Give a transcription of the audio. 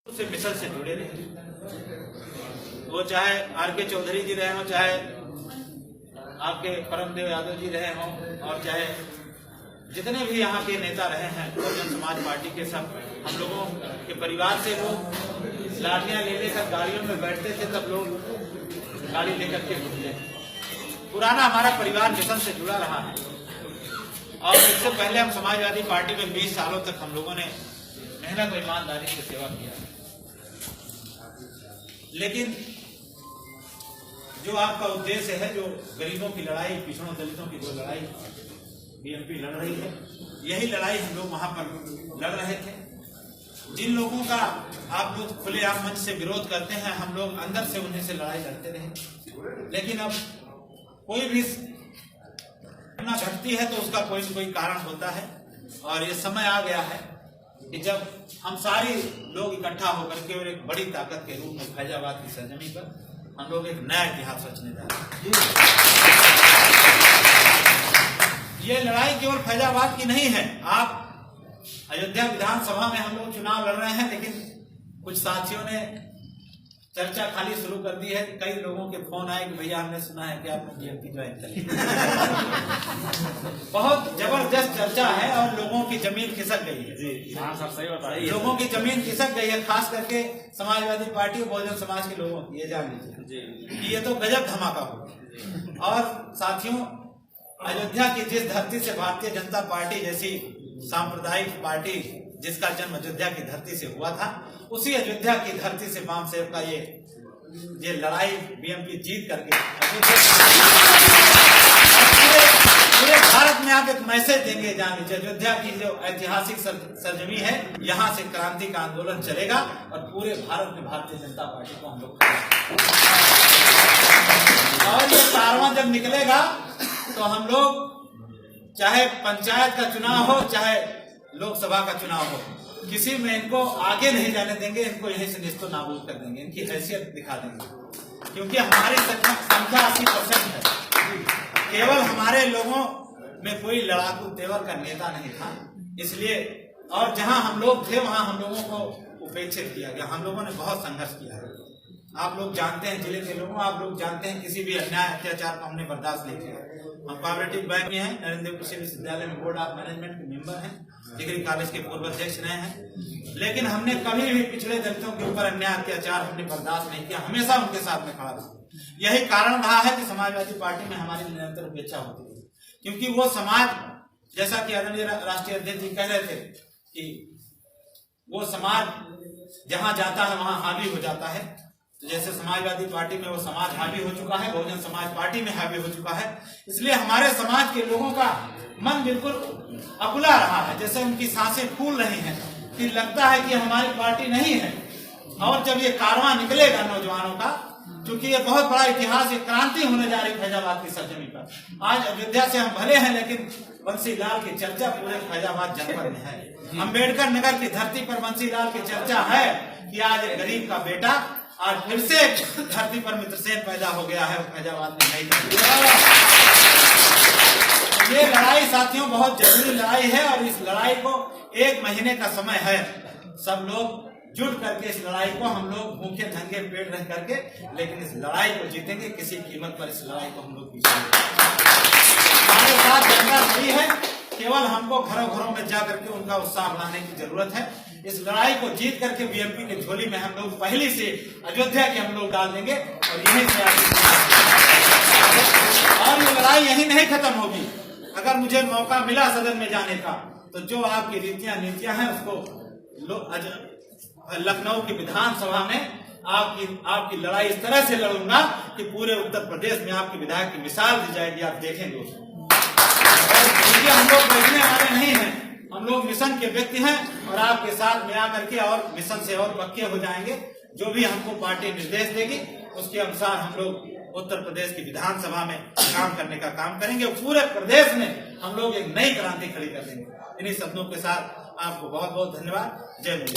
से मिसल से जुड़े रहे, वो चाहे आर.के. चौधरी जी रहे हों, चाहे आपके परमदेव यादव जी रहे हों, और चाहे जितने भी यहाँ के नेता रहे हैं बहुजन समाज पार्टी के, सब हम लोगों के परिवार से वो लाठियां ले लेकर गाड़ियों में बैठते थे, तब लोग गाड़ी लेकर के घूमते। पुराना हमारा परिवार मिशन से जुड़ा रहा है और इससे पहले हम समाजवादी पार्टी में 20 सालों तक हम लोगों ने मेहनत और ईमानदारी से सेवा किया। लेकिन जो आपका उद्देश्य है, जो गरीबों की लड़ाई, पिछड़ों दलितों की जो लड़ाई बीएमपी लड़ रही है, यही लड़ाई हम लोग वहां पर लड़ रहे थे। जिन लोगों का आप लोग खुलेआम मंच से विरोध करते हैं, हम लोग अंदर से उन्हीं से लड़ाई लड़ते रहे। लेकिन अब कोई भी घटना घटती है तो उसका कोई न कोई कारण होता है, और ये समय आ गया है कि जब हम सारी लोग इकट्ठा होकर के और एक बड़ी ताकत के रूप में फैजाबाद की सरजमी पर हम लोग एक नया इतिहास रचने जा रहे हैं। ये लड़ाई केवल फैजाबाद की नहीं है। आप अयोध्या विधानसभा में हम लोग चुनाव लड़ रहे हैं, लेकिन कुछ साथियों ने चर्चा खाली शुरू कर दी है। कई लोगों के फोन आए कि भैया हमने सुना है कि आपने बीएमपी ज्वाइन कर लिया। बहुत जबरदस्त चर्चा है और लोगों की जमीन खिसक गई है। जी हाँ सर, सही बताइए। लोगों की जमीन खिसक गई है, खास करके समाजवादी पार्टी और बहुजन समाज के लोगों की। ये जान लीजिए, ये तो गजब धमाका हो। और साथियों, अयोध्या की जिस धरती से भारतीय जनता पार्टी जैसी सांप्रदायिक पार्टी जिसका जन्म अयोध्या की धरती से हुआ था, उसी अयोध्या की धरती से वाम सेवक का ये लड़ाई बीएमपी जीत करके पूरे भारत में आप एक मैसेज देंगे। जान लीजिए, अयोध्या की जो ऐतिहासिक सरजमी है, यहाँ से क्रांति का आंदोलन चलेगा और पूरे भारत में भारतीय जनता पार्टी को हम लोग, और ये कारवां जब निकलेगा तो हम लोग चाहे पंचायत का चुनाव हो, चाहे लोकसभा का चुनाव हो, किसी में इनको आगे नहीं जाने देंगे। इनको यहीं से निस्तो नाबूद कर देंगे, इनकी हैसियत दिखा देंगे। क्योंकि हमारी संख्या 80% है। केवल हमारे लोगों में कोई लड़ाकू तेवर का नेता नहीं था, इसलिए, और जहां हम लोग थे वहां हम लोगों को उपेक्षित किया गया। हम लोगों ने बहुत संघर्ष किया है। आप लोग जानते हैं, जिले के लोगों, आप लोग जानते हैं, किसी भी अन्याय अत्याचार को हमने बर्दाश्त नहीं किया। हम कोऑपरेटिव बैंक में हैं, नरेंद्र कृषि विश्वविद्यालय में बोर्ड ऑफ मैनेजमेंट के मेंबर हैं, डिग्री कॉलेज के पूर्व अध्यक्ष रहे हैं। लेकिन हमने कभी भी पिछड़े दलितों के ऊपर अन्याय अत्याचार हमने बर्दाश्त नहीं किया, हमेशा उनके साथ में खड़ा रहा। यही कारण रहा है कि समाजवादी पार्टी में हमारी निरंतर उपेक्षा होती है। क्योंकि वो समाज, जैसा कि आदरणीय राष्ट्रीय अध्यक्ष जी कह रहे थे कि वो समाज जहां जाता है वहां हावी हो जाता है, तो जैसे समाजवादी पार्टी में वो समाज हावी हो चुका है, बहुजन समाज पार्टी में हावी हो चुका है। इसलिए हमारे समाज के लोगों का मन बिल्कुल अकुला रहा है, जैसे उनकी सांसें फूल रही हैं कि लगता है कि हमारी पार्टी नहीं है। और जब ये कारवां निकलेगा नौजवानों का, क्योंकि ये बहुत बड़ा इतिहास, एक क्रांति होने जा रही फैजाबाद की सरजमी पर। आज अयोध्या से हम भले हैं, लेकिन बंसीलाल की चर्चा पूरे फैजाबाद जनपद में है। अम्बेडकर नगर की धरती पर बंसीलाल की चर्चा है कि आज एक गरीब का बेटा आज फिर से धरती पर मित्रसेन पैदा हो गया है फैजाबाद में। नहीं, ये लड़ाई साथियों बहुत जरूरी लड़ाई है, और इस लड़ाई को 1 महीने का समय है। सब लोग जुट करके इस लड़ाई को, हम लोग भूखे नंगे पेट रह करके, लेकिन इस लड़ाई को जीतेंगे। किसी कीमत पर इस लड़ाई को हम लोग जीतेंगे। हमारे साथ जनता खड़ी है, केवल हमको घरों घरों में जा करके उनका उत्साह बढ़ाने की जरूरत है। इस लड़ाई को जीत करके बीएमपी की झोली में हम लोग पहली से अयोध्या के हम लोग डाल देंगे, और यहीं से और ये लड़ाई यहीं नहीं खत्म होगी। अगर मुझे मौका मिला सदन में जाने का, तो जो आपकी रीतियां नीतियां हैं उसको लखनऊ की विधानसभा में आपकी लड़ाई इस तरह से लड़ूंगा कि पूरे उत्तर प्रदेश में आपकी विधायक की मिसाल दी जाएगी। आप देखेंगे उसको। हम लोग बैठने वाले नहीं हैं, हम लोग मिशन के व्यक्ति हैं, और आपके साथ में आकर के और मिशन से और पक्के हो जाएंगे। जो भी हमको पार्टी निर्देश देगी उसके अनुसार हम लोग उत्तर प्रदेश की विधानसभा में काम करने का काम करेंगे, और पूरे प्रदेश में हम लोग एक नई क्रांति खड़ी कर देंगे। इन्हीं शब्दों के साथ आपको बहुत बहुत धन्यवाद। जय हिंद।